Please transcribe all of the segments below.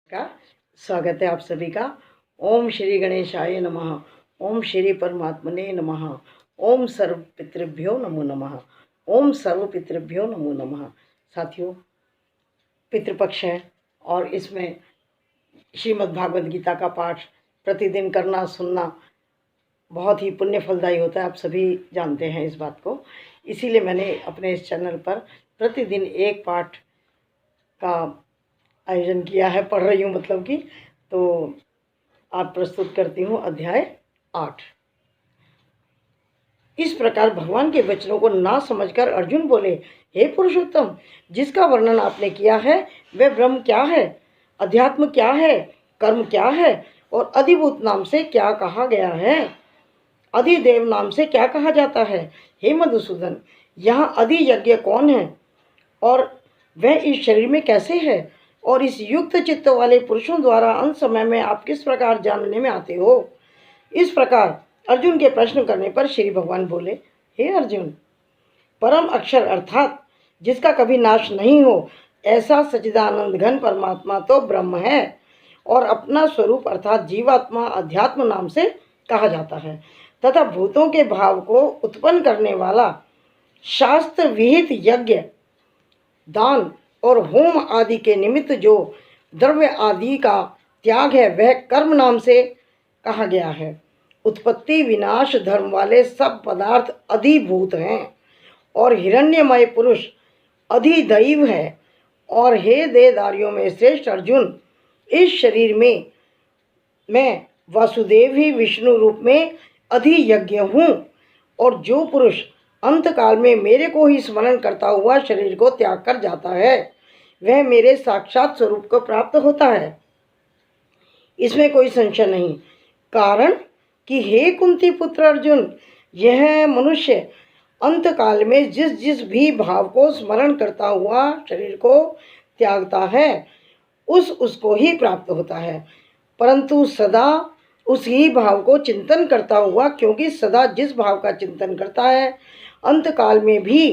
का स्वागत है आप सभी का। ओम श्री गणेशाय नमः। ओम श्री परमात्मने नमः। ओम सर्व पितृभ्यो नमो नमः। ओम सर्व पितृभ्यो नमो नमः। साथियों, पितृपक्ष है और इसमें श्रीमद् भागवत गीता का पाठ प्रतिदिन करना सुनना बहुत ही पुण्य फलदायी होता है। आप सभी जानते हैं इस बात को। इसीलिए मैंने अपने इस चैनल पर प्रतिदिन एक पाठ का आयोजन किया है, पढ़ रही हूँ मतलब कि। तो आप प्रस्तुत करती हूँ अध्याय 8। इस प्रकार भगवान के वचनों को ना समझकर अर्जुन बोले, हे पुरुषोत्तम, जिसका वर्णन आपने किया है वह ब्रह्म क्या है, अध्यात्म क्या है, कर्म क्या है और अधिभूत नाम से क्या कहा गया है, अधिदेव नाम से क्या कहा जाता है। हे मधुसूदन, यहाँ अधि यज्ञ कौन है और वह इस शरीर में कैसे है, और इस युक्त चित्त वाले पुरुषों द्वारा अंत समय में आप किस प्रकार जानने में आते हो। इस प्रकार अर्जुन के प्रश्न करने पर श्री भगवान बोले, हे अर्जुन, परम अक्षर अर्थात जिसका कभी नाश नहीं हो ऐसा सच्चिदानंद घन परमात्मा तो ब्रह्म है और अपना स्वरूप अर्थात जीवात्मा अध्यात्म नाम से कहा जाता है, तथा भूतों के भाव को उत्पन्न करने वाला शास्त्र विहित यज्ञ, दान और होम आदि के निमित्त जो द्रव्य आदि का त्याग है वह कर्म नाम से कहा गया है। उत्पत्ति विनाश धर्म वाले सब पदार्थ अधिभूत हैं और हिरण्यमय पुरुष अधिदैव है। और हे देहधारियों में श्रेष्ठ अर्जुन, इस शरीर में मैं वासुदेव ही विष्णु रूप में अधियज्ञ हूँ, और जो पुरुष अंत काल में मेरे को ही स्मरण करता हुआ शरीर को त्याग कर जाता है वह मेरे साक्षात स्वरूप को प्राप्त होता है, इसमें कोई संशय नहीं। कारण कि हे कुंती पुत्र अर्जुन, यह मनुष्य अंत काल में जिस जिस भी भाव को स्मरण करता हुआ शरीर को त्यागता है उसको ही प्राप्त होता है, परंतु सदा उस ही भाव को चिंतन करता हुआ, क्योंकि सदा जिस भाव का चिंतन करता है अंत काल में भी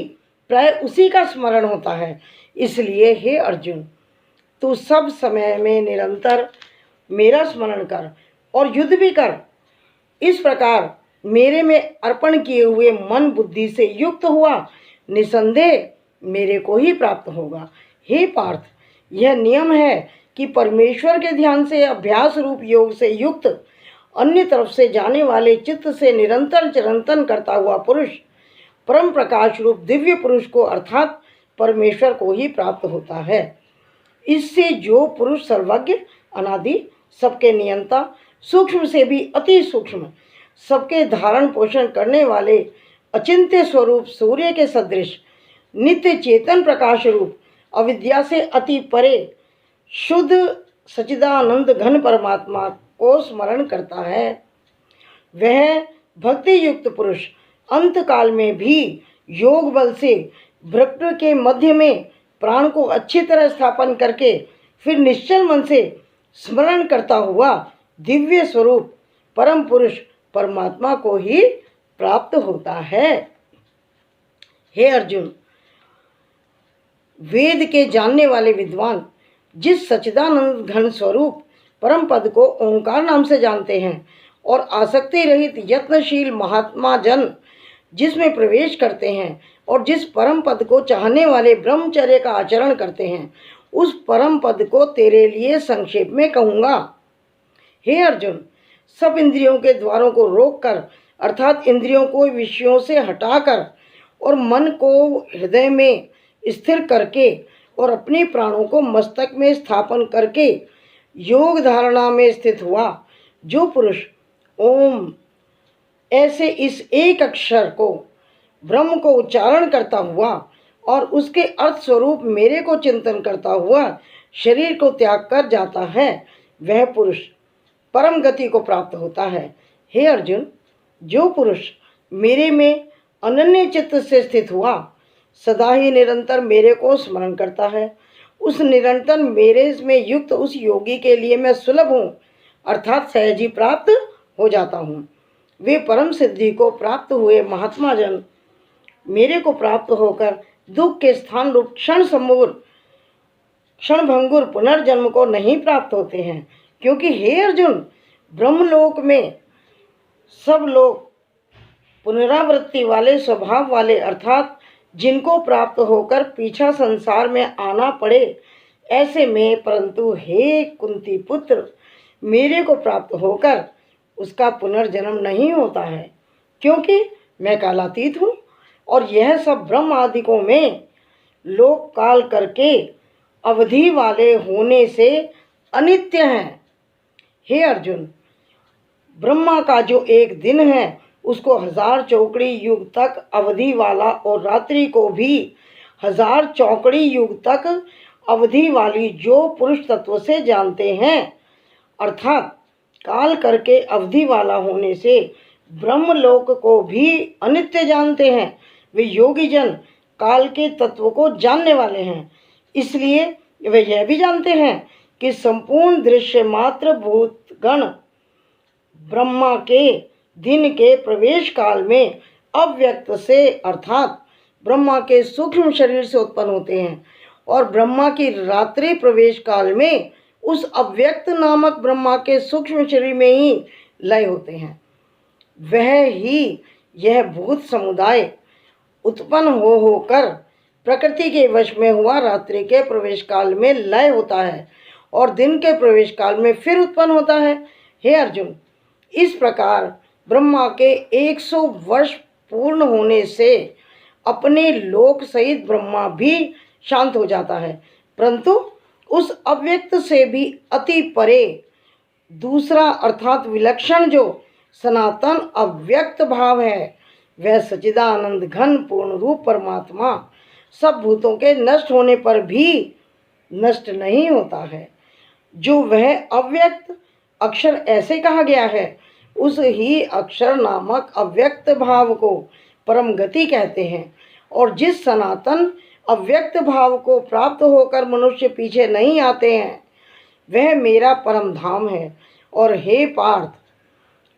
प्राय उसी का स्मरण होता है। इसलिए हे अर्जुन, तू सब समय में निरंतर मेरा स्मरण कर और युद्ध भी कर। इस प्रकार मेरे में अर्पण किए हुए मन बुद्धि से युक्त हुआ निसंदेह मेरे को ही प्राप्त होगा। हे पार्थ, यह नियम है कि परमेश्वर के ध्यान से अभ्यास रूप योग से युक्त अन्य तरफ से जाने वाले चित्त से निरंतर चिरंतन करता हुआ पुरुष परम प्रकाश रूप दिव्य पुरुष को अर्थात परमेश्वर को ही प्राप्त होता है। इससे जो पुरुष सर्वज्ञ अनादि सबके नियंता सूक्ष्म से भी अति सूक्ष्म सबके धारण पोषण करने वाले अचिंत्य स्वरूप सूर्य के सदृश नित्य चेतन प्रकाश रूप अविद्या से अति परे शुद्ध सच्चिदानंद घन परमात्मा को स्मरण करता है, वह भक्ति युक्त पुरुष अंत काल में भी योग बल से भ्रक्ट के मध्य में प्राण को अच्छी तरह स्थापन करके फिर निश्चल मन से स्मरण करता हुआ दिव्य स्वरूप परम पुरुष परमात्मा को ही प्राप्त होता है। हे अर्जुन, वेद के जानने वाले विद्वान जिस सच्चिदानंद घन स्वरूप परम पद को ओंकार नाम से जानते हैं और आसक्ति रहित यत्नशील महात्मा जन जिसमें प्रवेश करते हैं और जिस परम पद को चाहने वाले ब्रह्मचर्य का आचरण करते हैं, उस परम पद को तेरे लिए संक्षेप में कहूँगा। हे अर्जुन, सब इंद्रियों के द्वारों को रोककर अर्थात इंद्रियों को विषयों से हटाकर और मन को हृदय में स्थिर करके और अपने प्राणों को मस्तक में स्थापन करके योग धारणा में स्थित हुआ जो पुरुष ओम ऐसे इस एक अक्षर को ब्रह्म को उच्चारण करता हुआ और उसके अर्थ स्वरूप मेरे को चिंतन करता हुआ शरीर को त्याग कर जाता है, वह पुरुष परम गति को प्राप्त होता है। हे अर्जुन, जो पुरुष मेरे में अनन्य चित्त से स्थित हुआ सदा ही निरंतर मेरे को स्मरण करता है, उस निरंतर मेरे में युक्त उस योगी के लिए मैं सुलभ हूँ अर्थात सहज ही प्राप्त हो जाता हूँ। वे परम सिद्धि को प्राप्त हुए महात्मा जन मेरे को प्राप्त होकर दुख के स्थान रूप क्षण समूल क्षणभंगुर पुनर्जन्म को नहीं प्राप्त होते हैं, क्योंकि हे अर्जुन, ब्रह्मलोक में सब लोग पुनरावृत्ति वाले स्वभाव वाले, अर्थात जिनको प्राप्त होकर पीछा संसार में आना पड़े ऐसे में, परंतु हे कुंती पुत्र, मेरे को प्राप्त होकर उसका पुनर्जन्म नहीं होता है, क्योंकि मैं कालातीत हूँ और यह सब ब्रह्म आदिकों में लोक काल करके अवधि वाले होने से अनित्य हैं। हे अर्जुन, ब्रह्मा का जो एक दिन है उसको 1000 चौकड़ी युग तक अवधि वाला और रात्रि को भी 1000 चौकड़ी युग तक अवधि वाली जो पुरुष तत्व से जानते हैं, अर्थात काल करके अवधि वाला होने से ब्रह्मलोक को भी अनित्य जानते हैं, वे योगी जन काल के तत्व को जानने वाले हैं। इसलिए वे यह भी जानते हैं कि संपूर्ण दृश्य मात्र भूतगण ब्रह्मा के दिन के प्रवेश काल में अव्यक्त से, अर्थात ब्रह्मा के सूक्ष्म शरीर से उत्पन्न होते हैं और ब्रह्मा की रात्रि प्रवेश काल में उस अव्यक्त नामक ब्रह्मा के सूक्ष्म शरीर में ही लय होते हैं। वह ही यह भूत समुदाय उत्पन्न होकर प्रकृति के वश में हुआ रात्रि के प्रवेश काल में लय होता है और दिन के प्रवेश काल में फिर उत्पन्न होता है। हे अर्जुन, इस प्रकार ब्रह्मा के 100 वर्ष पूर्ण होने से अपने लोक सहित ब्रह्मा भी शांत हो जाता है, परंतु उस अव्यक्त से भी अति परे दूसरा अर्थात विलक्षण जो सनातन अव्यक्त भाव है, वह सच्चिदानंद घन पूर्ण रूप परमात्मा सब भूतों के नष्ट होने पर भी नष्ट नहीं होता है। जो वह अव्यक्त अक्षर ऐसे कहा गया है, उस ही अक्षर नामक अव्यक्त भाव को परम गति कहते हैं। और जिस सनातन अव्यक्त भाव को प्राप्त होकर मनुष्य पीछे नहीं आते हैं, वह मेरा परम धाम है। और हे पार्थ,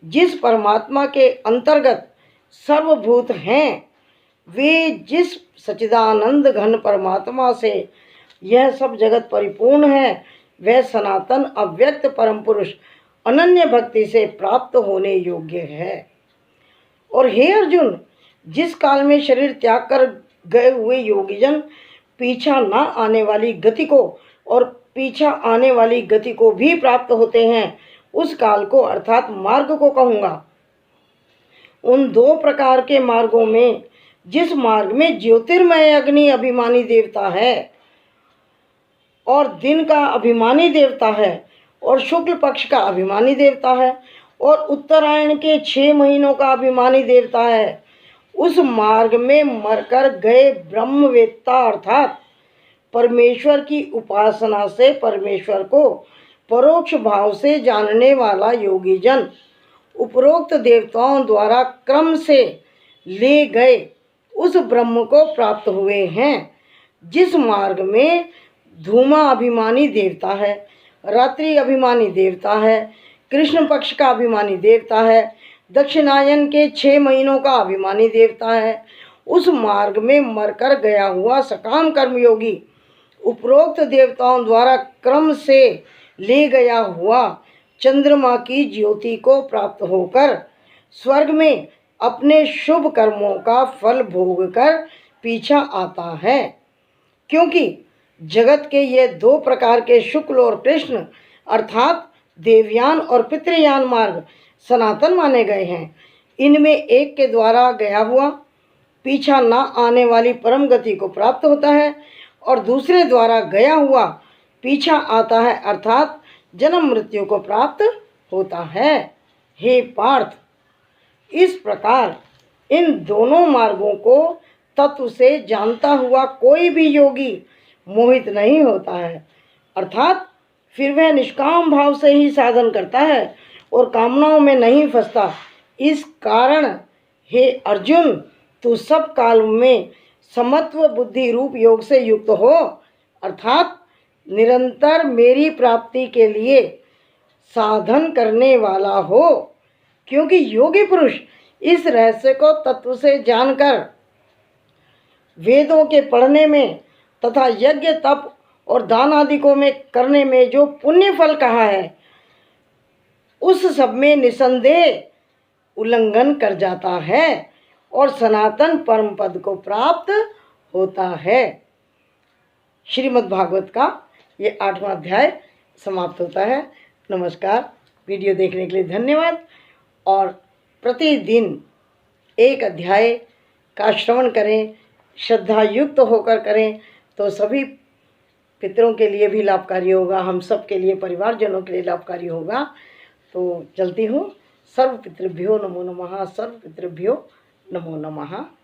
जिस परमात्मा के अंतर्गत सर्वभूत हैं, वे जिस सच्चिदानंद घन परमात्मा से यह सब जगत परिपूर्ण है, वह सनातन अव्यक्त परम पुरुष अनन्य भक्ति से प्राप्त होने योग्य है। और हे अर्जुन, जिस काल में शरीर त्याग कर गए हुए योगीजन पीछा न आने वाली गति को और पीछा आने वाली गति को भी प्राप्त होते हैं, उस काल को अर्थात मार्ग को कहूँगा। उन 2 प्रकार के मार्गों में जिस मार्ग में ज्योतिर्मय अग्नि अभिमानी देवता है और दिन का अभिमानी देवता है और शुक्ल पक्ष का अभिमानी देवता है और उत्तरायण के 6 महीनों का अभिमानी देवता है, उस मार्ग में मरकर गए ब्रह्मवेत्ता अर्थात परमेश्वर की उपासना से परमेश्वर को परोक्ष भाव से जानने वाला योगी जन उपरोक्त देवताओं द्वारा क्रम से ले गए उस ब्रह्म को प्राप्त हुए हैं। जिस मार्ग में धूमा अभिमानी देवता है, रात्रि अभिमानी देवता है, कृष्ण पक्ष का अभिमानी देवता है, दक्षिणायन के 6 महीनों का अभिमानी देवता है, उस मार्ग में मरकर गया हुआ सकाम कर्मयोगी उपरोक्त देवताओं द्वारा क्रम से ले गया हुआ चंद्रमा की ज्योति को प्राप्त होकर स्वर्ग में अपने शुभ कर्मों का फल भोग कर पीछा आता है। क्योंकि जगत के ये 2 प्रकार के शुक्ल और कृष्ण अर्थात देवयान और पितृयान मार्ग सनातन माने गए हैं। इनमें एक के द्वारा गया हुआ पीछा न आने वाली परम गति को प्राप्त होता है और दूसरे द्वारा गया हुआ पीछा आता है अर्थात जन्म मृत्यु को प्राप्त होता है। हे पार्थ, इस प्रकार इन दोनों मार्गों को तत्व से जानता हुआ कोई भी योगी मोहित नहीं होता है, अर्थात फिर वह निष्काम भाव से ही साधन करता है और कामनाओं में नहीं फंसता। इस कारण हे अर्जुन, तू सब काल में समत्व बुद्धि रूप योग से युक्त हो, अर्थात निरंतर मेरी प्राप्ति के लिए साधन करने वाला हो। क्योंकि योगी पुरुष इस रहस्य को तत्व से जानकर वेदों के पढ़ने में तथा यज्ञ तप और दान आदि को में करने में जो पुण्य फल कहा है, उस सब में निसंदेह उल्लंघन कर जाता है और सनातन परम पद को प्राप्त होता है। श्रीमद् भागवत का ये 8वां अध्याय समाप्त होता है। नमस्कार। वीडियो देखने के लिए धन्यवाद। और प्रतिदिन एक अध्याय का श्रवण करें, श्रद्धा युक्त होकर करें, तो सभी पितरों के लिए भी लाभकारी होगा, हम सब के लिए, परिवारजनों के लिए लाभकारी होगा। तो चलती हूँ। सर्व पितृभ्यो नमो नमः, सर्व पितृभ्यो नमो नमः।